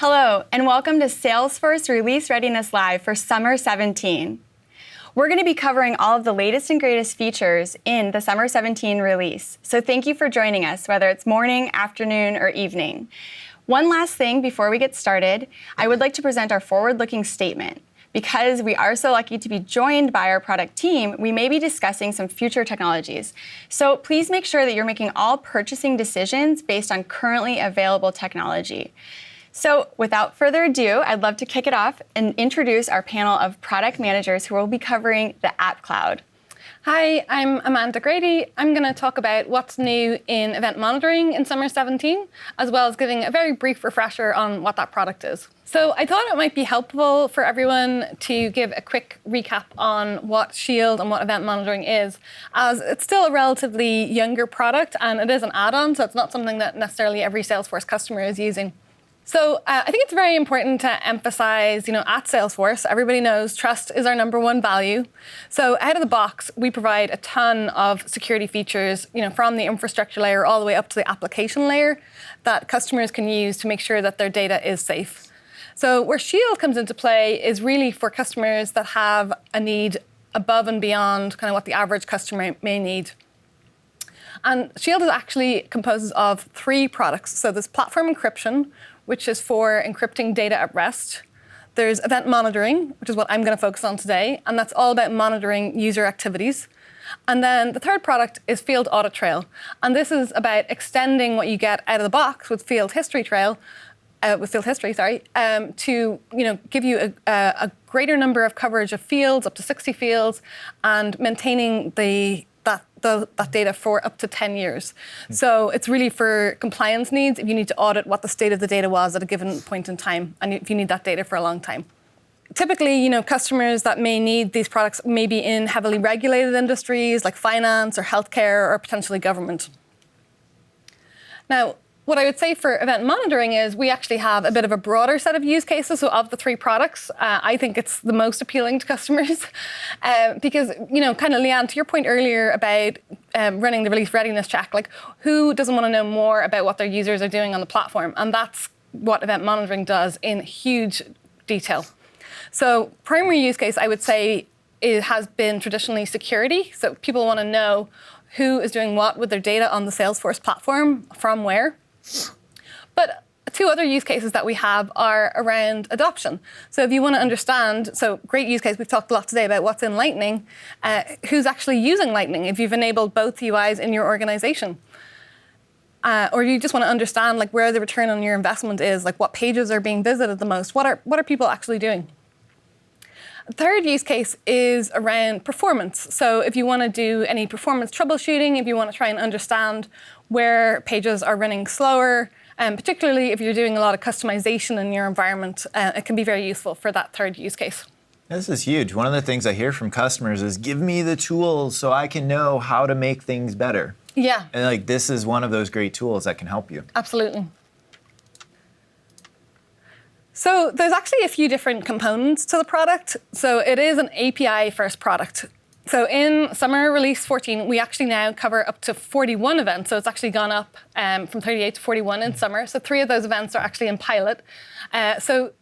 Hello, and welcome to Salesforce Release Readiness Live for Summer 17. We're going to be covering all of the latest and greatest features in the Summer 17 release. So thank you for joining us, whether it's morning, afternoon, or evening. One last thing before we get started, I would like to present our forward-looking statement. Because we are so lucky to be joined by our product team, we may be discussing some future technologies. So please make sure that you're making all purchasing decisions based on currently available technology. So without further ado, I'd love to kick it off and introduce our panel of product managers who will be covering the App Cloud. Hi, I'm Amanda Grady. I'm going to talk about what's new in event monitoring in Summer 17, as well as giving a very brief refresher on what that product is. So I thought it might be helpful for everyone to give a quick recap on what Shield and what event monitoring is, as it's still a relatively younger product and it is an add-on, so it's not something that necessarily every Salesforce customer is using. So I think it's very important to emphasize, at Salesforce, everybody knows trust is our number one value. So out of the box, we provide a ton of security features, from the infrastructure layer all the way up to the application layer that customers can use to make sure that their data is safe. So where Shield comes into play is really for customers that have a need above and beyond kind of what the average customer may need. And Shield is actually composes of 3 products. So there's platform encryption, which is for encrypting data at rest. There's event monitoring, which is what I'm going to focus on today, and that's all about monitoring user activities. And then the third product is Field Audit Trail, and this is about extending what you get out of the box with Field History, to give you a greater number of coverage of fields, up to 60 fields, and maintaining that data for up to 10 years. So it's really for compliance needs if you need to audit what the state of the data was at a given point in time, and if you need that data for a long time. Typically, customers that may need these products may be in heavily regulated industries like finance or healthcare or potentially government. Now, what I would say for event monitoring is we actually have a bit of a broader set of use cases. So of the 3 products, I think it's the most appealing to customers because, kind of Leanne, to your point earlier about running the release readiness check, like who doesn't want to know more about what their users are doing on the platform? And that's what event monitoring does in huge detail. So primary use case, I would say, has been traditionally security. So people want to know who is doing what with their data on the Salesforce platform, from where. But 2 other use cases that we have are around adoption. So if you want to understand, so great use case, we've talked a lot today about what's in Lightning, who's actually using Lightning if you've enabled both UIs in your organization. Or you just want to understand where the return on your investment is, what pages are being visited the most, what are people actually doing? The third use case is around performance. So if you want to do any performance troubleshooting, if you want to try and understand where pages are running slower, and particularly if you're doing a lot of customization in your environment, it can be very useful for that third use case. This is huge. One of the things I hear from customers is, give me the tools so I can know how to make things better. Yeah. And this is one of those great tools that can help you. Absolutely. So there's actually a few different components to the product. So it is an API-first product. So in Summer Release 14, we actually now cover up to 41 events. So it's actually gone up from 38 to 41 in summer. So 3 of those events are actually in pilot. So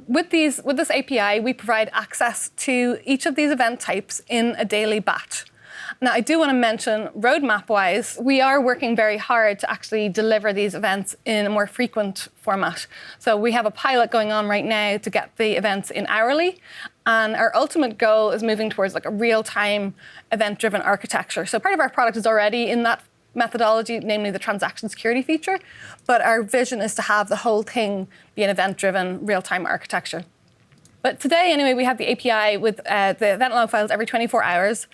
with this API, we provide access to each of these event types in a daily batch. Now, I do want to mention, roadmap-wise, we are working very hard to actually deliver these events in a more frequent format. So we have a pilot going on right now to get the events in hourly, and our ultimate goal is moving towards a real-time event-driven architecture. So part of our product is already in that methodology, namely the transaction security feature, but our vision is to have the whole thing be an event-driven real-time architecture. But today, anyway, we have the API with the event log files every 24 hours.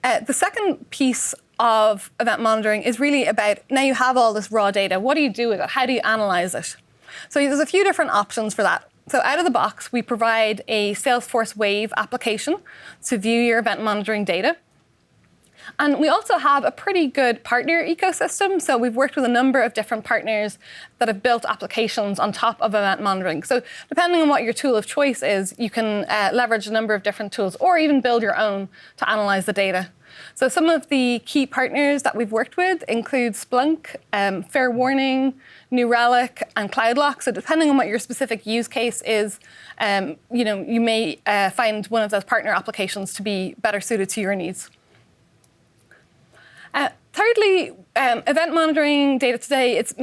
The second piece of event monitoring is really about, now you have all this raw data, what do you do with it? How do you analyze it? So there's a few different options for that. So out of the box, we provide a Salesforce Wave application to view your event monitoring data. And we also have a pretty good partner ecosystem. So we've worked with a number of different partners that have built applications on top of event monitoring. So depending on what your tool of choice is, you can leverage a number of different tools or even build your own to analyze the data. So some of the key partners that we've worked with include Splunk, Fair Warning, New Relic, and CloudLock. So depending on what your specific use case is, you may find one of those partner applications to be better suited to your needs. Thirdly, event monitoring data today, it's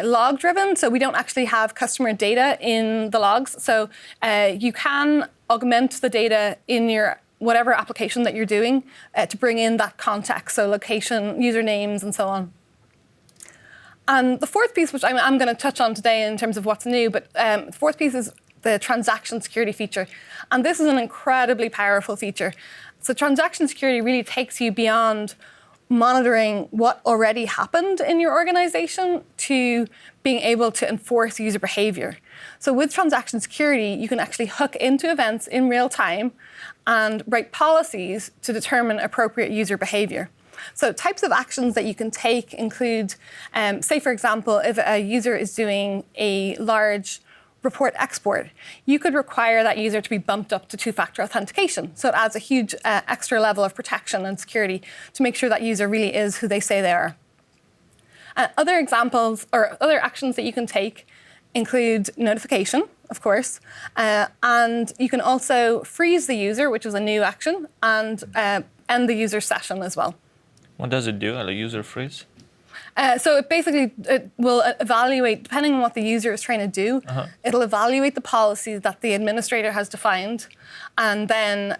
log driven, so we don't actually have customer data in the logs. So you can augment the data in your whatever application that you're doing to bring in that context, so location, usernames, and so on. And the fourth piece, which I'm going to touch on today in terms of what's new, but the fourth piece is the transaction security feature. And this is an incredibly powerful feature. So transaction security really takes you beyond monitoring what already happened in your organization to being able to enforce user behavior. So with transaction security, you can actually hook into events in real time and write policies to determine appropriate user behavior. So types of actions that you can take include, say, for example, if a user is doing a large report export, you could require that user to be bumped up to two-factor authentication. So it adds a huge extra level of protection and security to make sure that user really is who they say they are. Other examples or other actions that you can take include notification, of course, and you can also freeze the user, which is a new action, and end the user session as well. What does it do, a user freeze? So it will evaluate, depending on what the user is trying to do, it'll evaluate the policy that the administrator has defined. And then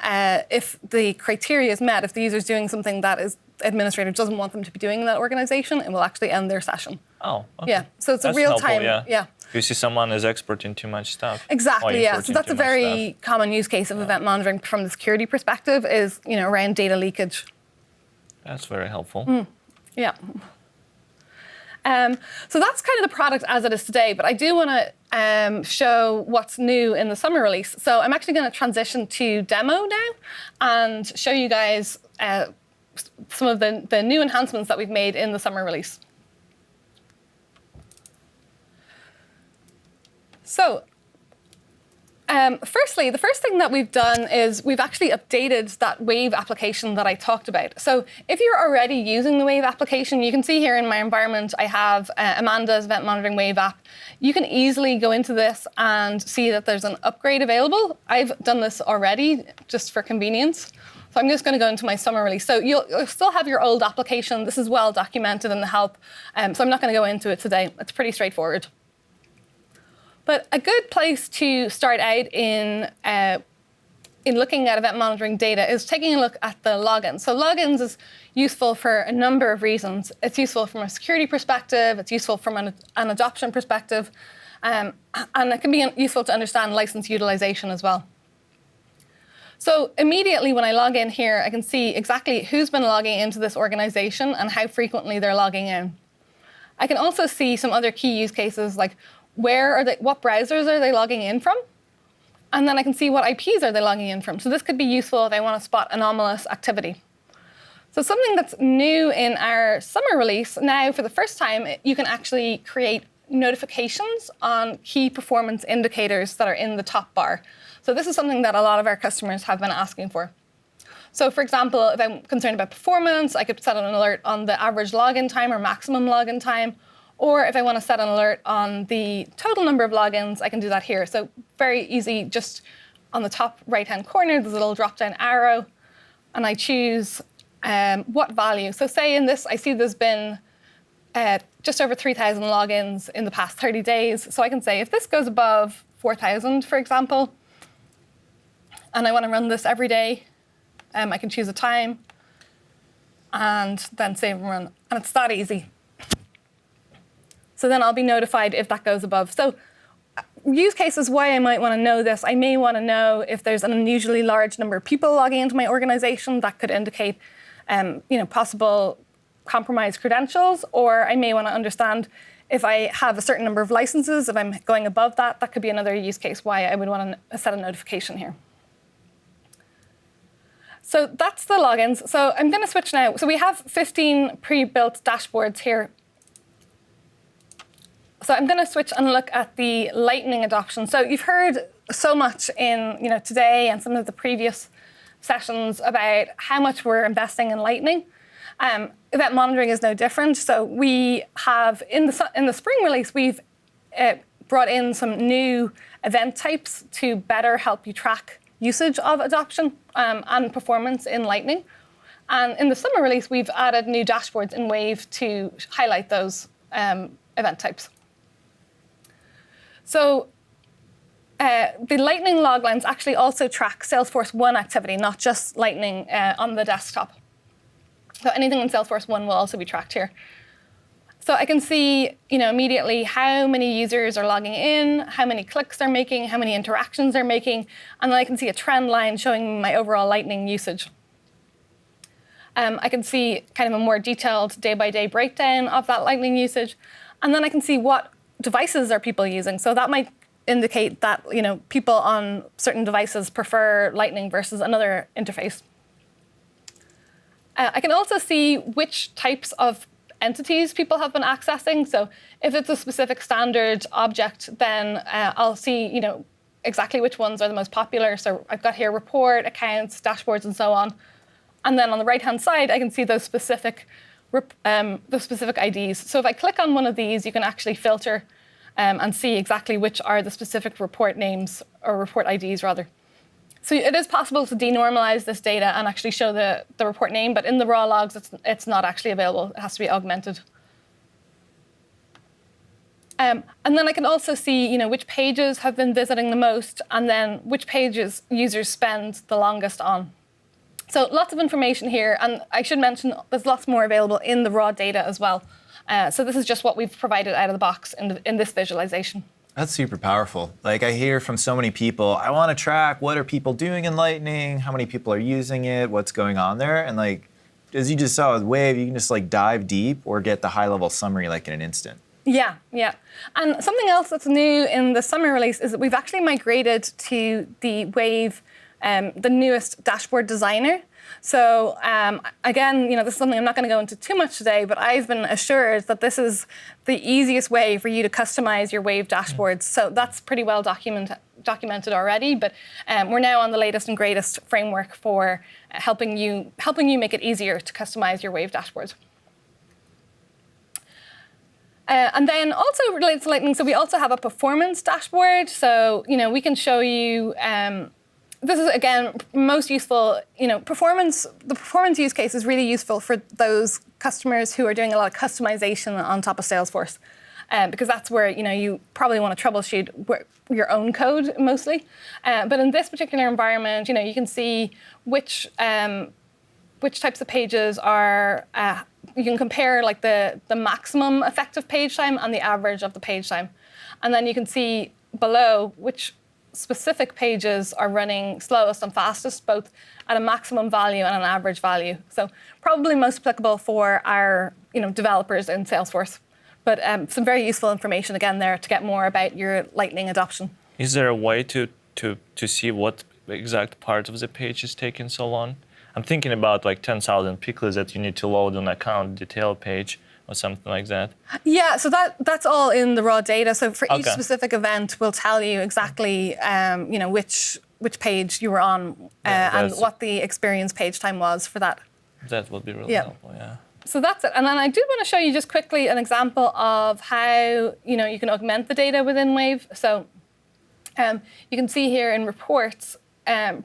if the criteria is met, if the user is doing something that the administrator doesn't want them to be doing in that organization, it will actually end their session. Oh, okay. Yeah, so it's That's a real helpful, time. Yeah. You see someone is exporting too much stuff. Exactly, yeah. So that's a very common use case of event monitoring from the security perspective is, around data leakage. That's very helpful. Yeah. So that's kind of the product as it is today, but I do want to show what's new in the summer release. So I'm actually going to transition to demo now and show you guys some of the new enhancements that we've made in the summer release. So firstly, the first thing that we've done is we've actually updated that Wave application that I talked about. So if you're already using the Wave application, you can see here in my environment, I have Amanda's Event Monitoring Wave app. You can easily go into this and see that there's an upgrade available. I've done this already just for convenience. So I'm just going to go into my summer release. So you'll still have your old application. This is well documented in the help. So I'm not going to go into it today. It's pretty straightforward. But a good place to start out in looking at event monitoring data is taking a look at the logins. So logins is useful for a number of reasons. It's useful from a security perspective. It's useful from an adoption perspective. And it can be useful to understand license utilization as well. So immediately when I log in here, I can see exactly who's been logging into this organization and how frequently they're logging in. I can also see some other key use cases like what browsers are they logging in from? And then I can see what IPs are they logging in from. So this could be useful if I want to spot anomalous activity. So something that's new in our summer release, now for the first time, you can actually create notifications on key performance indicators that are in the top bar. So this is something that a lot of our customers have been asking for. So for example, if I'm concerned about performance, I could set an alert on the average login time or maximum login time. Or if I want to set an alert on the total number of logins, I can do that here. So very easy, just on the top right-hand corner, there's a little drop-down arrow, and I choose what value. So say in this, I see there's been just over 3,000 logins in the past 30 days. So I can say if this goes above 4,000, for example, and I want to run this every day, I can choose a time and then save and run. And it's that easy. So then I'll be notified if that goes above. So use cases why I might want to know this. I may want to know if there's an unusually large number of people logging into my organization that could indicate possible compromised credentials. Or I may want to understand if I have a certain number of licenses, if I'm going above that, that could be another use case why I would want to set a notification here. So that's the logins. So I'm going to switch now. So we have 15 pre-built dashboards here. So I'm going to switch and look at the Lightning adoption. So you've heard so much in today and some of the previous sessions about how much we're investing in Lightning. Event monitoring is no different. So we have in the spring release, we've brought in some new event types to better help you track usage of adoption and performance in Lightning. And in the summer release, we've added new dashboards in Wave to highlight those event types. So the Lightning loglines actually also track Salesforce 1 activity, not just Lightning on the desktop. So anything in Salesforce 1 will also be tracked here. So I can see immediately how many users are logging in, how many clicks they're making, how many interactions they're making, and then I can see a trend line showing my overall Lightning usage. I can see kind of a more detailed day-by-day breakdown of that Lightning usage, and then I can see what devices are people using. So that might indicate that people on certain devices prefer Lightning versus another interface. I can also see which types of entities people have been accessing. So if it's a specific standard object, then I'll see exactly which ones are the most popular. So I've got here report, accounts, dashboards, and so on. And then on the right-hand side, I can see those specific IDs. So if I click on one of these, you can actually filter and see exactly which are the specific report names, or report IDs rather. So it is possible to denormalize this data and actually show the report name, but in the raw logs, it's not actually available. It has to be augmented. And then I can also see which pages have been visiting the most, and then which pages users spend the longest on. So lots of information here, and I should mention there's lots more available in the raw data as well. So this is just what we've provided out of the box in this visualization. That's super powerful. Like, I hear from so many people, I want to track what are people doing in Lightning, how many people are using it, what's going on there. And like, as you just saw with Wave, you can just like dive deep or get the high-level summary like in an instant. Yeah. And something else that's new in the summer release is that we've actually migrated to the Wave, the newest dashboard designer. So again, this is something I'm not going to go into too much today, but I've been assured that this is the easiest way for you to customize your Wave dashboards. So that's pretty well documented already, but we're now on the latest and greatest framework for helping you make it easier to customize your Wave dashboards. And then also related to Lightning, so we also have a performance dashboard. So we can show you. This is, again, most useful, the performance use case is really useful for those customers who are doing a lot of customization on top of Salesforce, because that's where, you probably want to troubleshoot your own code mostly. But in this particular environment, you can see which types of pages are, you can compare like the maximum effective page time and the average of the page time. And then you can see below which specific pages are running slowest and fastest, both at a maximum value and an average value. So probably most applicable for our developers in Salesforce. But some very useful information again there to get more about your Lightning adoption. Is there a way to see what exact part of the page is taking so long? I'm thinking about like 10,000 pixels that you need to load on account detail page or something like that. Yeah, so that's all in the raw data. So for each specific event, we'll tell you exactly, which page you were on and what the experience page time was for that. That would be really helpful, yeah. So that's it. And then I do want to show you just quickly an example of how you can augment the data within Wave. So you can see here in reports,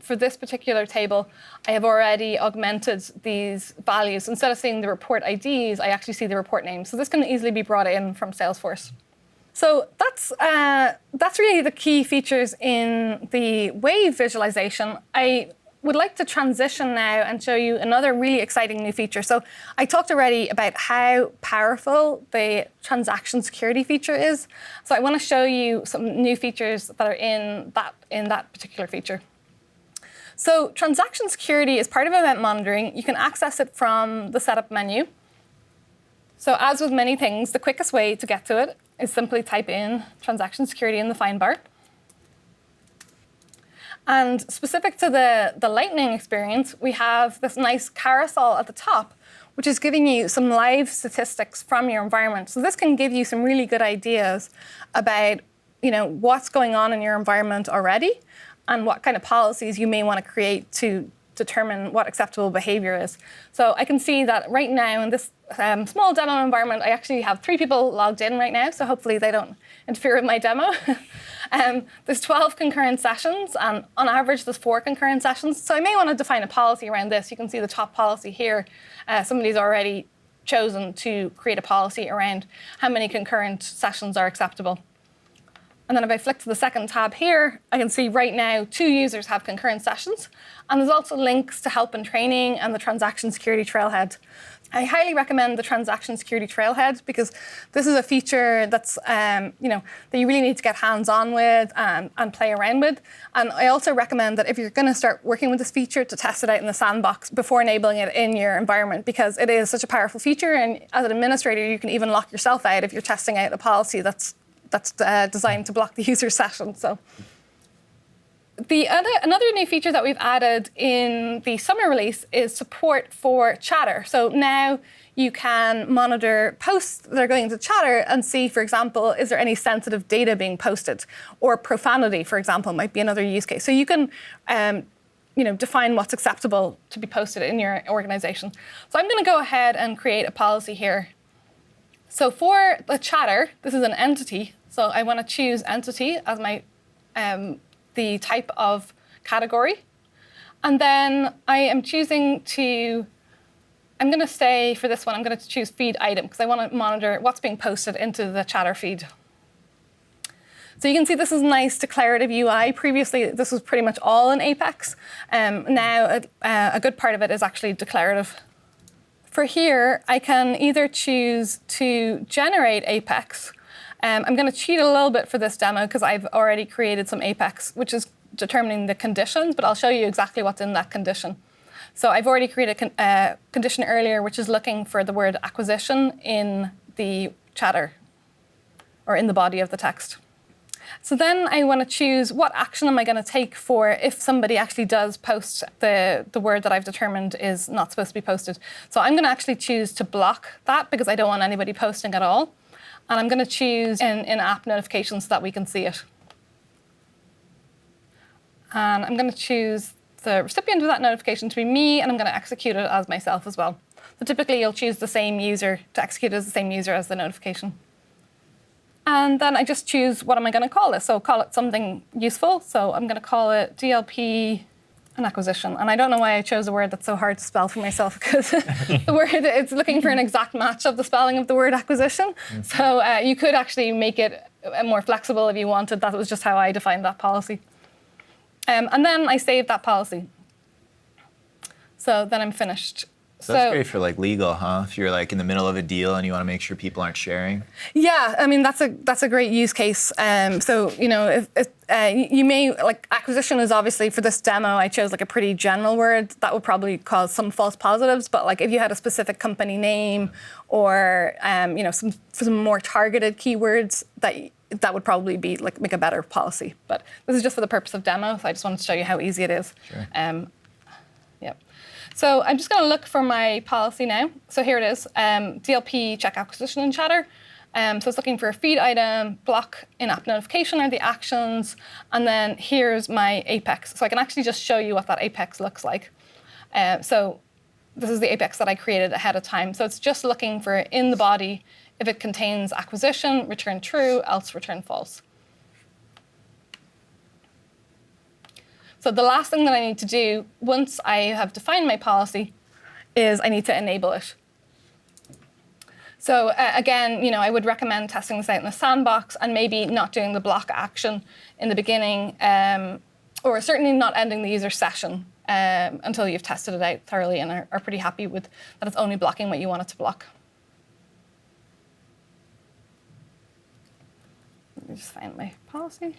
for this particular table, I have already augmented these values. Instead of seeing the report IDs, I actually see the report names. So this can easily be brought in from Salesforce. So that's really the key features in the Wave visualization. I would like to transition now and show you another really exciting new feature. So I talked already about how powerful the transaction security feature is. So I want to show you some new features that are in that particular feature. So transaction security is part of event monitoring. You can access it from the setup menu. So as with many things, the quickest way to get to it is simply type in transaction security in the find bar. And specific to the Lightning experience, we have this nice carousel at the top, which is giving you some live statistics from your environment. So this can give you some really good ideas about, what's going on in your environment already and what kind of policies you may want to create to determine what acceptable behavior is. So I can see that right now in this small demo environment, I actually have 3 people logged in right now, so hopefully they don't interfere with my demo. There's 12 concurrent sessions, and on average there's 4 concurrent sessions. So I may want to define a policy around this. You can see the top policy here. Somebody's already chosen to create a policy around how many concurrent sessions are acceptable. And then if I flick to the second tab here, I can see right now 2 users have concurrent sessions. And there's also links to help and training and the transaction security trailhead. I highly recommend the transaction security trailhead because this is a feature that's, that you really need to get hands-on with and play around with. And I also recommend that if you're going to start working with this feature, to test it out in the sandbox before enabling it in your environment, because it is such a powerful feature. And as an administrator, you can even lock yourself out if you're testing out a policy that's designed to block the user session. So another new feature that we've added in the summer release is support for Chatter. So now you can monitor posts that are going to Chatter and see, for example, is there any sensitive data being posted? Or profanity, for example, might be another use case. So you can define what's acceptable to be posted in your organization. So I'm going to go ahead and create a policy here. So for the Chatter, this is an entity. So I want to choose entity as my the type of category. And then I am choosing I'm going to say for this one, I'm going to choose feed item because I want to monitor what's being posted into the Chatter feed. So you can see this is nice declarative UI. Previously, this was pretty much all in Apex. Now a good part of it is actually declarative. For here, I can either choose to generate Apex. I'm going to cheat a little bit for this demo because I've already created some Apex, which is determining the conditions, but I'll show you exactly what's in that condition. So I've already created a condition earlier, which is looking for the word acquisition in the Chatter or in the body of the text. So then I want to choose what action am I going to take for if somebody actually does post the word that I've determined is not supposed to be posted. So I'm going to actually choose to block that because I don't want anybody posting at all. And I'm going to choose in-app notifications so that we can see it. And I'm going to choose the recipient of that notification to be me, and I'm going to execute it as myself as well. So typically, you'll choose the same user to execute it as the same user as the notification. And then I just choose what am I going to call this. So call it something useful. So I'm going to call it DLP an acquisition. And I don't know why I chose a word that's so hard to spell for myself because the word, it's looking for an exact match of the spelling of the word acquisition. Mm-hmm. So you could actually make it more flexible if you wanted. That was just how I defined that policy. And then I saved that policy. So then I'm finished. So that's great for legal, huh? If you're in the middle of a deal and you want to make sure people aren't sharing. Yeah, I mean that's a great use case. So if you may acquisition is obviously for this demo I chose a pretty general word that would probably cause some false positives. But if you had a specific company name or some more targeted keywords that would probably be make a better policy. But this is just for the purpose of demo, so I just wanted to show you how easy it is. Sure. Yep. So I'm just going to look for my policy now. So here it is, DLP check acquisition in Chatter. So it's looking for a feed item, block in-app notification are the actions, and then here's my Apex. So I can actually just show you what that Apex looks like. So this is the Apex that I created ahead of time. So it's just looking for in the body, if it contains acquisition, return true, else return false. So the last thing that I need to do once I have defined my policy is I need to enable it. So again, I would recommend testing this out in the sandbox and maybe not doing the block action in the beginning, or certainly not ending the user session until you've tested it out thoroughly and are pretty happy with that it's only blocking what you want it to block. Let me just find my policy.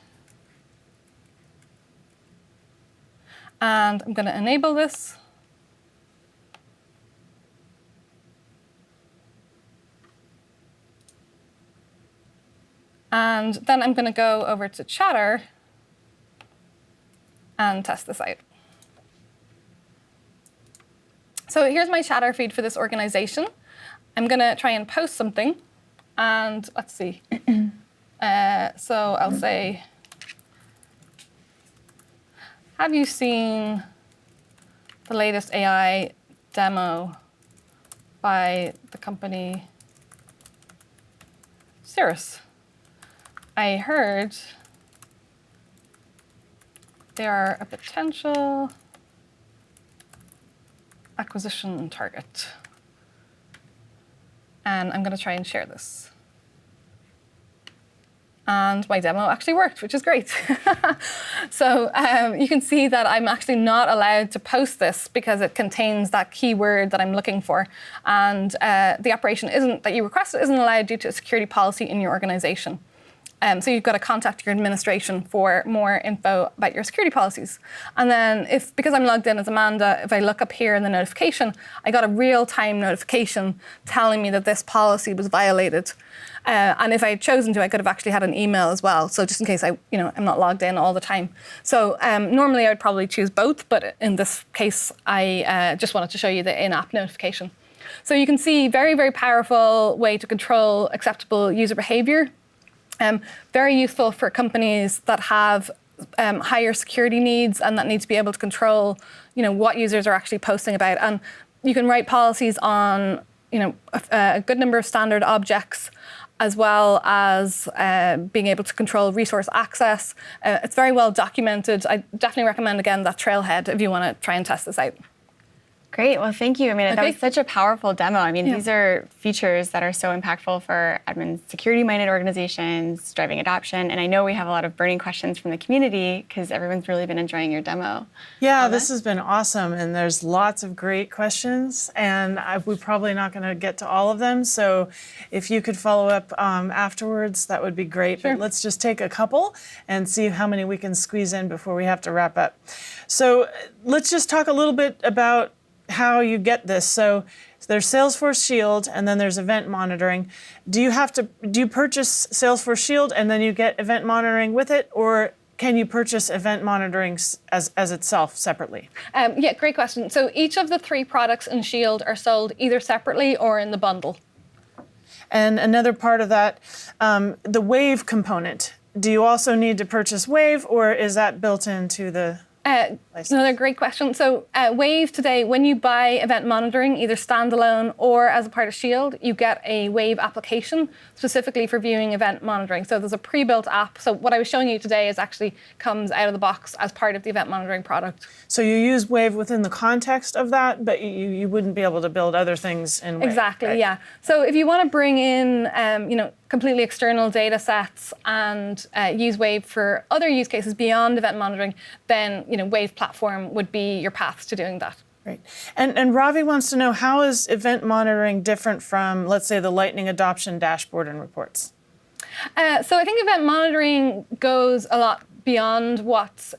And I'm going to enable this. And then I'm going to go over to Chatter. and test this out. So here's my chatter feed for this organization. I'm going to try and post something. And let's see. So I'll say, have you seen the latest AI demo by the company Cirrus? I heard they are a potential acquisition target. And I'm going to try and share this. And my demo actually worked, which is great. So you can see that I'm actually not allowed to post this because it contains that keyword that I'm looking for. And the operation that you requested isn't allowed due to a security policy in your organization. So you've got to contact your administration for more info about your security policies. And then because I'm logged in as Amanda, if I look up here in the notification, I got a real-time notification telling me that this policy was violated. And if I had chosen to, I could have actually had an email as well. So just in case I'm not logged in all the time. So normally I would probably choose both, but in this case, I just wanted to show you the in-app notification. So you can see very, very powerful way to control acceptable user behavior. Very useful for companies that have higher security needs and that need to be able to control, what users are actually posting about. And you can write policies on, a good number of standard objects, as well as being able to control resource access. It's very well documented. I definitely recommend, again, that Trailhead if you want to try and test this out. Great. Well, thank you. I mean, that was such a powerful demo. I mean, these are features that are so impactful for admin security-minded organizations, driving adoption. And I know we have a lot of burning questions from the community because everyone's really been enjoying your demo. Yeah, this has been awesome. And there's lots of great questions. And we're probably not going to get to all of them. So if you could follow up afterwards, that would be great. Sure. But let's just take a couple and see how many we can squeeze in before we have to wrap up. So let's just talk a little bit about how you get this. So there's Salesforce Shield, and then there's event monitoring. Do you purchase Salesforce Shield and then you get event monitoring with it, or can you purchase event monitoring as itself separately? Yeah, great question. So each of the 3 products in Shield are sold either separately or in the bundle. And another part of that, the Wave component. Do you also need to purchase Wave, or is that built into the Another great question. So Wave today, when you buy event monitoring, either standalone or as a part of Shield, you get a Wave application specifically for viewing event monitoring. So there's a pre-built app. So what I was showing you today actually comes out of the box as part of the event monitoring product. So you use Wave within the context of that, but you wouldn't be able to build other things in Wave. Exactly, right? yeah. So if you want to bring in, completely external data sets and use Wave for other use cases beyond event monitoring, then Wave platform would be your path to doing that. Right. And Ravi wants to know, how is event monitoring different from, let's say, the Lightning adoption dashboard and reports? So I think event monitoring goes a lot beyond what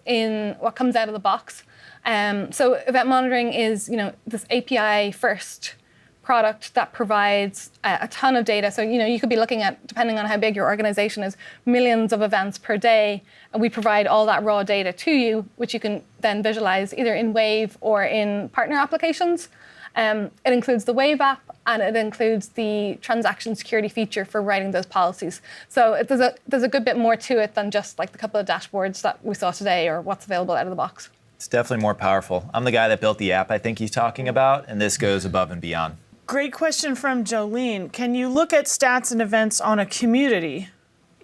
comes out of the box. So event monitoring is this API first product that provides a ton of data. So, you could be looking at, depending on how big your organization is, millions of events per day. And we provide all that raw data to you, which you can then visualize either in Wave or in partner applications. It includes the Wave app, and it includes the transaction security feature for writing those policies. So there's a good bit more to it than just like the couple of dashboards that we saw today or what's available out of the box. It's definitely more powerful. I'm the guy that built the app I think he's talking about, and this goes above and beyond. Great question from Jolene. Can you look at stats and events on a community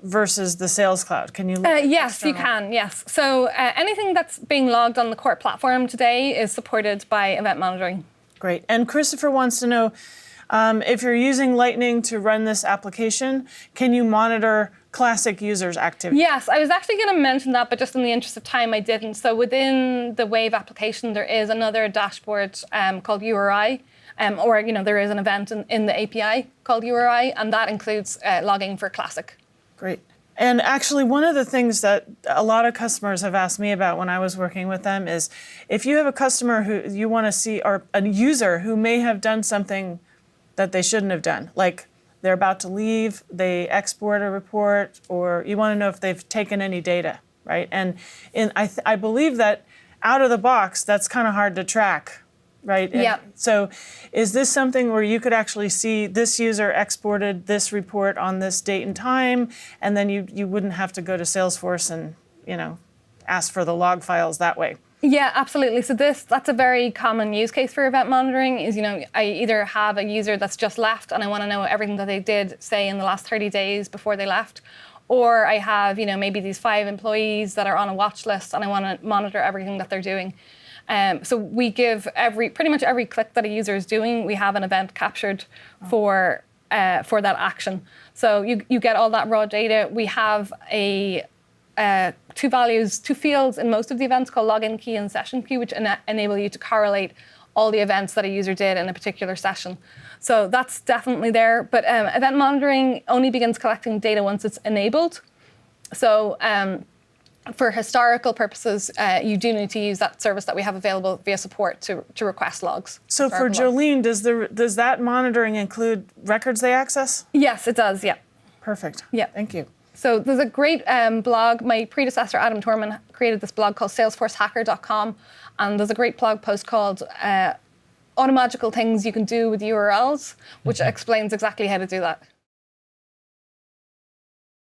versus the Sales Cloud? Can you look at Yes, external? you can, yes. So anything that's being logged on the core platform today is supported by event monitoring. Great. And Christopher wants to know, if you're using Lightning to run this application, can you monitor classic users' activity? Yes, I was actually going to mention that, but just in the interest of time, I didn't. So within the Wave application, there is another dashboard called URI. There is an event in the API called URI, and that includes logging for Classic. Great. And actually, one of the things that a lot of customers have asked me about when I was working with them is, if you have a customer who you want to see, or a user who may have done something that they shouldn't have done, like they're about to leave, they export a report, or you want to know if they've taken any data. right? And I believe that out of the box, that's kind of hard to track, right? Yeah. So is this something where you could actually see this user exported this report on this date and time, and then you wouldn't have to go to Salesforce and, ask for the log files that way? Yeah, absolutely. So that's a very common use case for event monitoring is, I either have a user that's just left and I want to know everything that they did, say, in the last 30 days before they left, or I have, maybe these 5 employees that are on a watch list and I want to monitor everything that they're doing. So we give pretty much every click that a user is doing, we have an event captured for that action. So you get all that raw data. We have two fields in most of the events called login key and session key, which enable you to correlate all the events that a user did in a particular session. So that's definitely there. But event monitoring only begins collecting data once it's enabled. So for historical purposes, you do need to use that service that we have available via support to request logs. So for Jolene, does that monitoring include records they access? Yes, it does, yeah. Perfect. Yeah. Thank you. So there's a great blog. My predecessor, Adam Torman, created this blog called salesforcehacker.com. And there's a great blog post called Automagical Things You Can Do with URLs, which explains exactly how to do that.